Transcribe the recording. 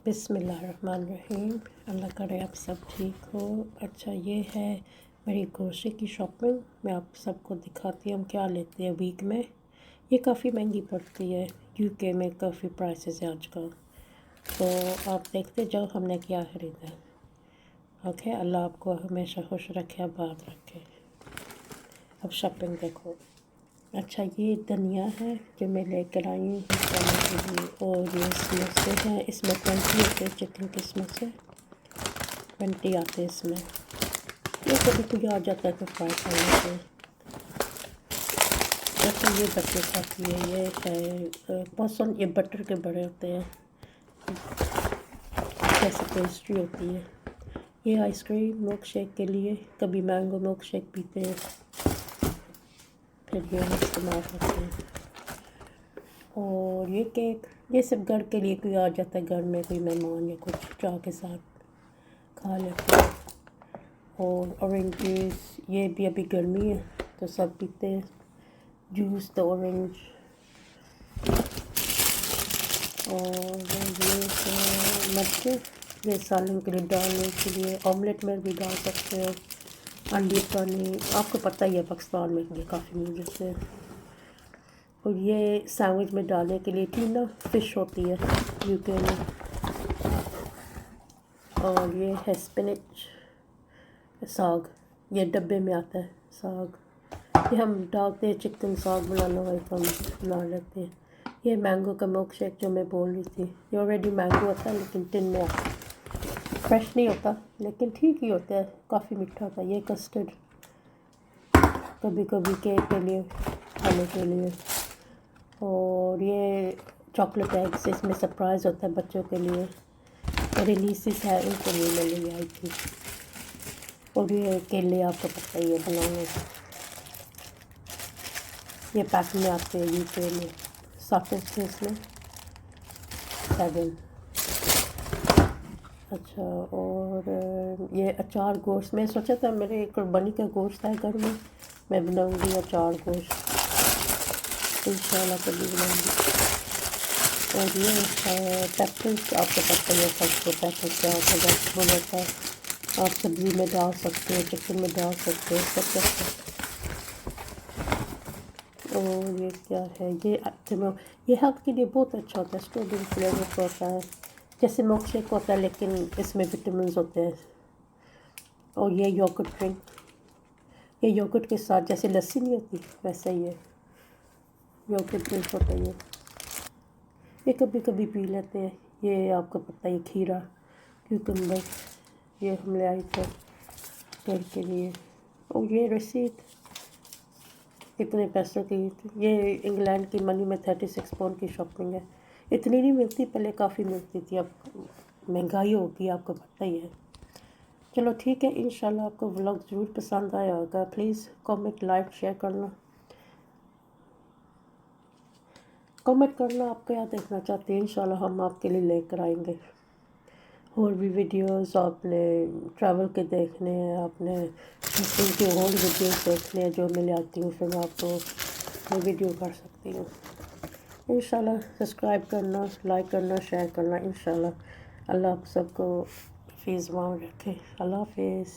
बिस्मिल्लाहिर्रहमानिर्रहीम। अल्लाह करे आप सब ठीक हो। अच्छा, ये है मेरी ग्रोसरी की शॉपिंग। मैं आप सबको दिखाती हूँ क्या लेते हैं वीक में। ये काफ़ी महंगी पड़ती है, यूके में काफ़ी प्राइसेस है आजकल। तो आप देखते जाओ हमने क्या ख़रीदा है। ओके, अल्लाह आपको हमेशा खुश रखे, आबाद रखे। अब शॉपिंग देखो। अच्छा, ये धनिया है जो मैं लेकर आई हूँ खाने के लिए, और ये समोसे हैं। इसमें 20 होते हैं, चिकन के समोसे 20 आते हैं इसमें। ये कभी कोई आ जाता है तो फ्राई कर लेते हैं। अच्छा, ये बच्चे खाती है, ये है पसंद। ये बटर के बड़े होते हैं, जैसे पेस्ट्री होती है। ये आइसक्रीम मिल्क शेक के लिए, कभी मैंगो मिल्क शेक पीते हैं, फिर ये इस्तेमाल करते हैं। और ये केक, ये सब घर के लिए, कोई आ जाता है घर में, कोई मेहमान या कुछ, चाय के साथ खा लेते हैं। और ऑरेंज जूस, ये भी अभी गर्मी है तो सब पीते हैं जूस, तो ऑरेंज। और ये है मर्चें, ये सालन के लिए डालने के लिए, ऑमलेट में भी डाल सकते हो। अंडे पानी, आपको पता ही है पाकिस्तान में ये काफ़ी मिल जाते हैं। और ये सैंडविच में डालने के लिए टीना फ़िश होती है यूके में। और ये है स्पिनच, साग, ये डब्बे में आता है साग। ये हम डालते हैं, चिकन साग बनाना हो तो हम बना लेते हैं। ये मैंगो का मिल्क शेक जो मैं बोल रही थी, ये ऑलरेडी मैंगो होता है लेकिन टिन में आता है। फ्रेश नहीं होता लेकिन ठीक ही होता है, काफ़ी मीठा होता है। ये कस्टर्ड, कभी कभी केक के लिए, खाने के लिए। और ये चॉकलेट एग्स, इसमें सरप्राइज़ होता है बच्चों के लिए। मेरी नीसेस है, उनके लिए मैं ले आई थी। और ये केले आपको पता ही है बनाने, ये पैक में आते हैं यूके में। सॉकेट थे इसमें 7। अच्छा, और ये अचार गोश्त, मैं सोचा था मेरे कुर्बानी का गोश्त है घर में, मैं बनाऊंगी अचार गोश्त इंशाल्लाह, कभी बनाऊंगी। और ये है पेपर्स, आपको पता है सबको पेपर क्या होता है, वेजिटेबल होता है, आप सब्ज़ी में डाल सकते हो, चिकन में डाल सकते हो, सब सकते हो। और ये क्या है, ये हेल्थ के लिए बहुत अच्छा होता है, स्ट्रॉबेरी फ्लेवर का होता है, जैसे मिल्क शेक होता है लेकिन इसमें विटामिन होते हैं। और ये योगर्ट ड्रिंक, ये योगर्ट के साथ जैसे लस्सी नहीं होती वैसा ही है, योगर्ट ड्रिंक होता है ये कभी कभी पी लेते हैं। ये आपको पता है खीरा, क्यूकम्बर, ये हम ले आए थे घर के लिए। और ये रसीद कितने पैसों की, ये इंग्लैंड की मनी में 36 पाउंड की शॉपिंग है। इतनी नहीं मिलती, पहले काफ़ी मिलती थी, अब महंगाई होगी, आपको पता ही है। चलो ठीक है, इंशाल्लाह आपको व्लॉग ज़रूर पसंद आया होगा। प्लीज़ कमेंट, लाइक, शेयर करना। कमेंट करना आप क्या देखना चाहते हैं, इंशाल्लाह हम आपके लिए लेकर आएंगे। और भी वीडियोस आपने ट्रैवल के देखने हैं, आपने कुकिंग के और वीडियोस देखने हैं जो मैं ले आती हूँ, फिर मैं आपको वो वीडियो कर सकती हूँ। इंशाल्लाह सब्सक्राइब करना, लाइक करना, शेयर करना। इंशाल्लाह अल्लाह आप सबको हफीज़ मान रखे। अल्लाह हाफिज़।